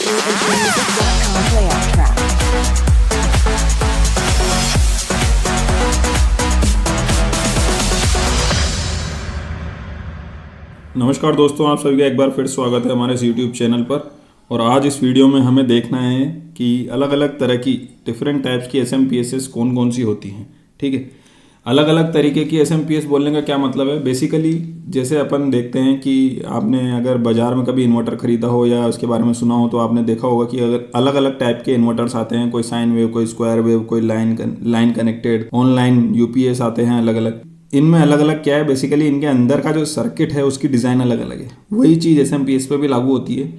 www.intromusic.com playout track. नमस्कार दोस्तों, आप सभी का एक बार फिर स्वागत है हमारे इस YouTube चैनल पर। और आज इस वीडियो में हमें देखना है कि अलग अलग तरह की डिफरेंट टाइप्स की SMPSs कौन कौन सी होती हैं। ठीक है, अलग अलग तरीके की SMPS बोलने का क्या मतलब है। बेसिकली जैसे अपन देखते हैं कि आपने अगर बाज़ार में कभी इन्वर्टर ख़रीदा हो या उसके बारे में सुना हो तो आपने देखा होगा कि अगर अलग अलग टाइप के इन्वर्टर्स आते हैं, कोई साइन वेव, कोई स्क्वायर वेव, कोई लाइन कनेक्टेड, ऑनलाइन UPS आते हैं अलग अलग। इनमें अलग अलग क्या है, बेसिकली इनके अंदर का जो सर्किट है उसकी डिज़ाइन अलग अलग है। वही चीज़ SMPS पे भी लागू होती है।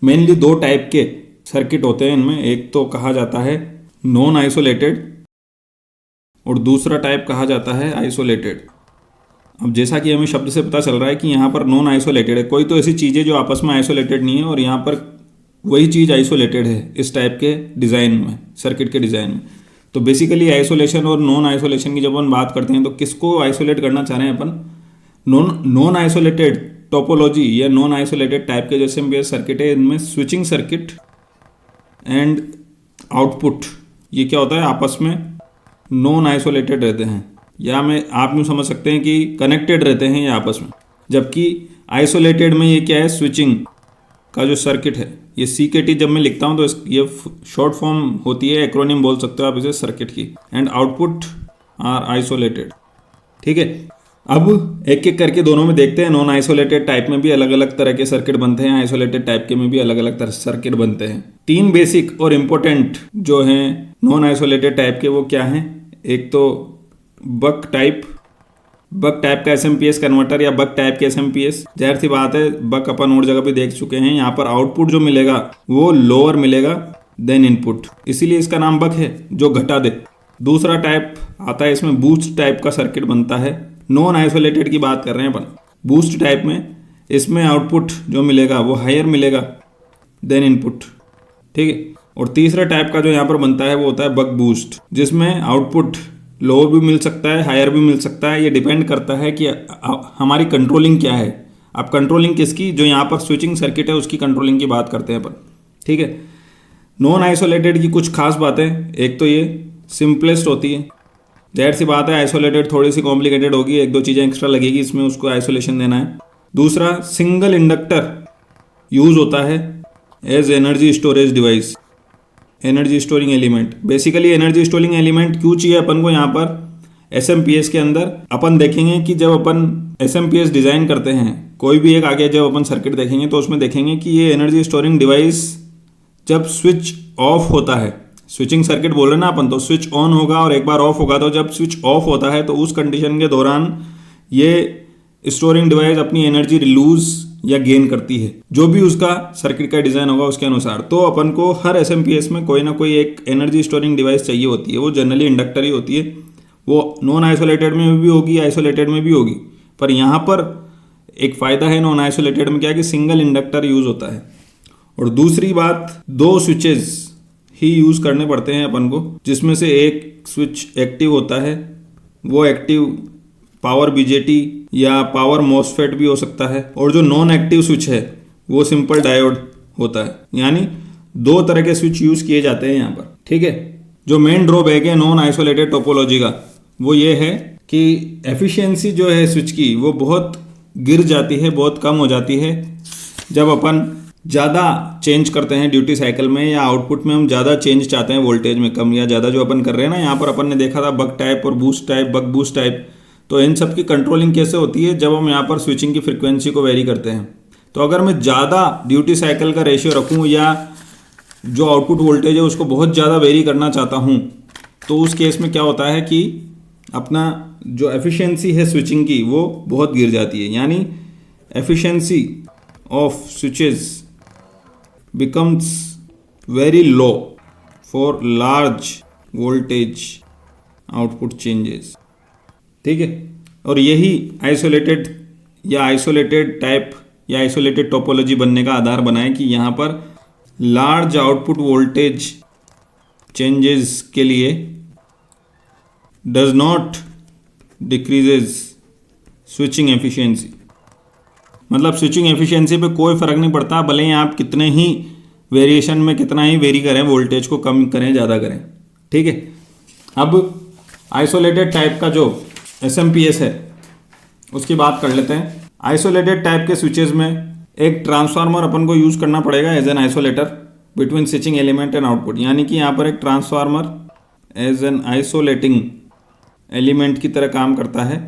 मेनली दो टाइप के सर्किट होते हैं इनमें। एक तो कहा जाता है नॉन आइसोलेटेड और दूसरा टाइप कहा जाता है आइसोलेटेड। अब जैसा कि हमें शब्द से पता चल रहा है कि यहाँ पर नॉन आइसोलेटेड है, कोई तो ऐसी चीज़ है जो आपस में आइसोलेटेड नहीं है, और यहाँ पर वही चीज़ आइसोलेटेड है इस टाइप के डिज़ाइन में, सर्किट के डिज़ाइन में। तो बेसिकली आइसोलेशन और नॉन आइसोलेशन की जब अपन बात करते हैं तो किसको आइसोलेट करना चाह रहे हैं अपन? नॉन आइसोलेटेड टोपोलॉजी या नॉन आइसोलेटेड टाइप के जो SMPS सर्किट है, इनमें स्विचिंग सर्किट एंड आउटपुट ये क्या होता है, आपस में नॉन आइसोलेटेड रहते हैं, या में आप यूँ समझ सकते हैं कि कनेक्टेड रहते हैं ये आपस में। जबकि आइसोलेटेड में ये क्या है, स्विचिंग का जो सर्किट है, ये CKT जब मैं लिखता हूँ तो ये शॉर्ट फॉर्म होती है, एक्रोनिम बोल सकते हो आप इसे, सर्किट की। And output are isolated. ठीक है, अब एक एक करके दोनों में देखते हैं। नॉन आइसोलेटेड टाइप में भी अलग अलग तरह के सर्किट बनते हैं, आइसोलेटेड टाइप के में भी अलग अलग तरह सर्किट बनते हैं। तीन बेसिक और इम्पोर्टेंट जो हैं नॉन आइसोलेटेड टाइप के, वो क्या हैं? एक तो बक टाइप का SMPS कन्वर्टर या बक टाइप के SMPS। जाहिर सी बात है, बक अपन और जगह पे देख चुके हैं। यहाँ पर आउटपुट जो मिलेगा वो लोअर मिलेगा देन इनपुट, इसीलिए इसका नाम बक है, जो घटा दे। दूसरा टाइप आता है, इसमें बूस्ट टाइप का सर्किट बनता है। नॉन आइसोलेटेड की बात कर रहे हैं अपन। बूस्ट टाइप में इसमें आउटपुट जो मिलेगा वो हायर मिलेगा देन इनपुट। ठीक है, और तीसरा टाइप का जो यहाँ पर बनता है वो होता है बक बूस्ट, जिसमें आउटपुट लोअर भी मिल सकता है, हायर भी मिल सकता है। ये डिपेंड करता है कि हमारी कंट्रोलिंग क्या है। अब कंट्रोलिंग किसकी? जो यहाँ पर स्विचिंग सर्किट है उसकी कंट्रोलिंग की बात करते हैं अपन। ठीक है, नॉन आइसोलेटेड की कुछ खास बातें, एक तो ये सिंपलेस्ट होती है। जाहिर सी बात है, आइसोलेटेड थोड़ी सी कॉम्प्लिकेटेड होगी, एक दो चीज़ें एक्स्ट्रा लगेगी इसमें, उसको आइसोलेशन देना है। दूसरा, सिंगल इंडक्टर यूज़ होता है as energy storage device, energy storing element. Basically energy storing element क्यों चाहिए अपन को यहाँ पर SMPS के अंदर? अपन देखेंगे कि जब अपन SMPS डिज़ाइन करते हैं, कोई भी एक आगे जब अपन सर्किट देखेंगे तो उसमें देखेंगे कि ये एनर्जी स्टोरिंग डिवाइस जब स्विच ऑफ होता है, स्विचिंग सर्किट बोल रहे हैं ना अपन, तो स्विच ऑन होगा और एक बार ऑफ होगा। तो जब स्विच ऑफ होता है तो उस कंडीशन के दौरान ये स्टोरिंग डिवाइस अपनी एनर्जी लूज या गेन करती है, जो भी उसका सर्किट का डिज़ाइन होगा उसके अनुसार। तो अपन को हर SMPS में कोई ना कोई एक एनर्जी स्टोरिंग डिवाइस चाहिए होती है। वो जनरली इंडक्टर ही होती है। वो नॉन आइसोलेटेड में भी होगी, आइसोलेटेड में भी होगी। पर यहाँ पर एक फ़ायदा है नॉन आइसोलेटेड में, क्या कि सिंगल इंडक्टर यूज़ होता है। और दूसरी बात, दो स्विचेस ही यूज़ करने पड़ते हैं अपन को, जिसमें से एक स्विच एक्टिव होता है। वो एक्टिव पावर BJT या पावर MOSFET भी हो सकता है, और जो नॉन एक्टिव स्विच है वो सिंपल डायोड होता है। यानी दो तरह के स्विच यूज़ किए जाते हैं यहाँ पर। ठीक है, जो मेन ड्रॉबैक है नॉन आइसोलेटेड टोपोलॉजी का वो ये है कि एफिशिएंसी जो है स्विच की वो बहुत गिर जाती है, बहुत कम हो जाती है जब अपन ज़्यादा चेंज करते हैं ड्यूटी साइकिल में, या आउटपुट में हम ज़्यादा चेंज चाहते हैं, वोल्टेज में कम या ज़्यादा जो अपन कर रहे हैं ना। यहाँ पर अपन ने देखा था बक टाइप और boost type, buck boost type. तो इन सब की कंट्रोलिंग कैसे होती है? जब हम यहाँ पर स्विचिंग की फ्रिक्वेंसी को वेरी करते हैं। तो अगर मैं ज़्यादा ड्यूटी साइकिल का रेशियो रखूँ या जो आउटपुट वोल्टेज है उसको बहुत ज़्यादा वेरी करना चाहता हूँ, तो उस केस में क्या होता है कि अपना जो एफिशिएंसी है स्विचिंग की वो बहुत गिर जाती है। यानी efficiency of switches becomes very low for large voltage output changes। ठीक है, और यही आइसोलेटेड या आइसोलेटेड टाइप या आइसोलेटेड टोपोलॉजी बनने का आधार बना है कि यहाँ पर लार्ज आउटपुट वोल्टेज चेंजेस के लिए does not decreases switching efficiency. मतलब स्विचिंग एफिशिएंसी पे कोई फ़र्क नहीं पड़ता, भले ही आप कितने ही वेरिएशन में कितना ही वेरी करें, वोल्टेज को कम करें ज़्यादा करें, ठीक है। अब आइसोलेटेड टाइप का जो SMPS है उसकी बात कर लेते हैं। आइसोलेटेड टाइप के स्विचेस में एक ट्रांसफार्मर अपन को यूज़ करना पड़ेगा as an isolator between switching element and output, यानी कि यहाँ पर एक transformer as an isolating element की तरह काम करता है,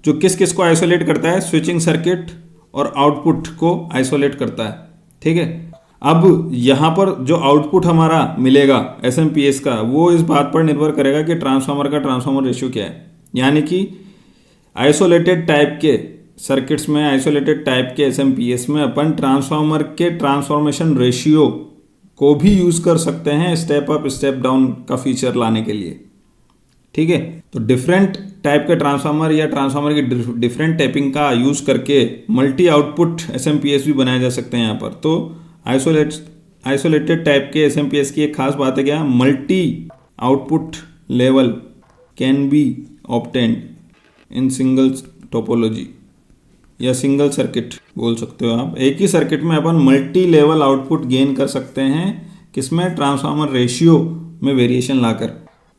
जो किस किस को आइसोलेट करता है, स्विचिंग सर्किट और आउटपुट को आइसोलेट करता है, ठीक है। अब यहाँ पर जो आउटपुट हमारा मिलेगा SMPS का, वो इस बात पर निर्भर करेगा कि ट्रांसफार्मर का ट्रांसफार्मर रेशियो क्या है, यानी कि आइसोलेटेड टाइप के सर्किट्स में, आइसोलेटेड टाइप के SMPS में अपन ट्रांसफार्मर के ट्रांसफॉर्मेशन रेशियो को भी यूज़ कर सकते हैं स्टेप अप स्टेप डाउन का फीचर लाने के लिए, ठीक है। तो डिफरेंट टाइप के ट्रांसफार्मर या ट्रांसफार्मर की डिफरेंट टाइपिंग का यूज़ करके मल्टी आउटपुट SMPS भी बनाए जा सकते हैं यहाँ पर। तो आइसोलेटेड टाइप के SMPS की एक खास बात है क्या, multi output level can be obtained in single topology या सिंगल सर्किट बोल सकते हो आप। एक ही सर्किट में अपन मल्टी लेवल आउटपुट गेन कर सकते हैं, किसमें, ट्रांसफार्मर रेशियो में वेरिएशन लाकर,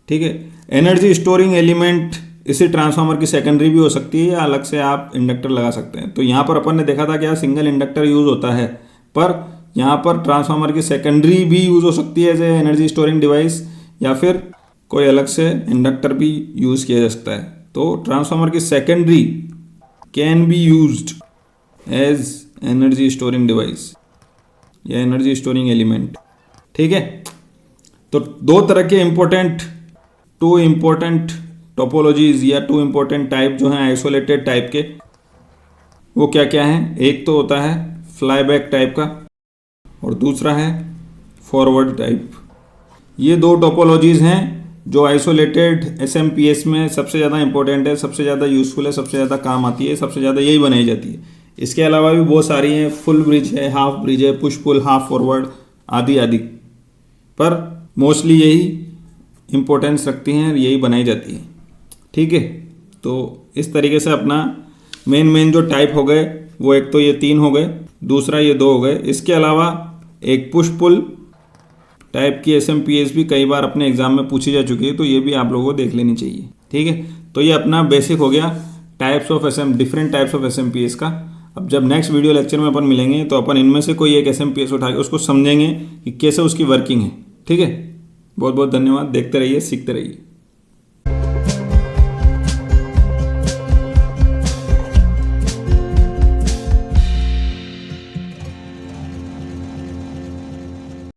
ठीक है। एनर्जी स्टोरिंग एलिमेंट इसी ट्रांसफार्मर की सेकेंडरी भी हो सकती है या अलग से आप इंडक्टर लगा सकते हैं। तो यहाँ पर अपन ने देखा था क्या, सिंगल इंडक्टर यूज़ होता है, पर यहाँ पर ट्रांसफार्मर की सेकेंडरी भी यूज़ हो सकती है as a energy storing device, या फिर कोई अलग से इंडक्टर भी यूज़ किया जा सकता है। तो ट्रांसफार्मर की secondary can be used as energy storing device या एनर्जी स्टोरिंग एलिमेंट, ठीक है। तो दो तरह के टू इम्पोर्टेंट टोपोलॉजीज या टू इम्पोर्टेंट टाइप जो हैं आइसोलेटेड टाइप के, वो क्या क्या हैं। एक तो होता है फ्लाईबैक टाइप का और दूसरा है फॉरवर्ड टाइप। ये दो टोपोलॉजीज हैं जो आइसोलेटेड SMPS में सबसे ज़्यादा इंपॉर्टेंट है, सबसे ज़्यादा यूज़फुल है, सबसे ज़्यादा काम आती है, सबसे ज़्यादा यही बनाई जाती है। इसके अलावा भी बहुत सारी हैं, फुल ब्रिज है, हाफ ब्रिज है, पुश पुल, हाफ फॉरवर्ड आदि आदि, पर मोस्टली यही इम्पोर्टेंस रखती हैं, यही बनाई जाती है, ठीक है। तो इस तरीके से अपना मेन जो टाइप हो गए वो एक तो ये 3 हो गए, दूसरा ये 2 हो गए। इसके अलावा एक पुश पुल टाइप की SMPS भी कई बार अपने एग्जाम में पूछी जा चुकी है, तो ये भी आप लोगों को देख लेनी चाहिए, ठीक है। तो ये अपना बेसिक हो गया डिफरेंट टाइप्स ऑफ SMPS का। अब जब नेक्स्ट वीडियो लेक्चर में अपन मिलेंगे तो अपन इनमें से कोई एक SMPS उठा के उसको समझेंगे कि कैसे उसकी वर्किंग है, ठीक है। बहुत बहुत धन्यवाद, देखते रहिए, सीखते रहिए।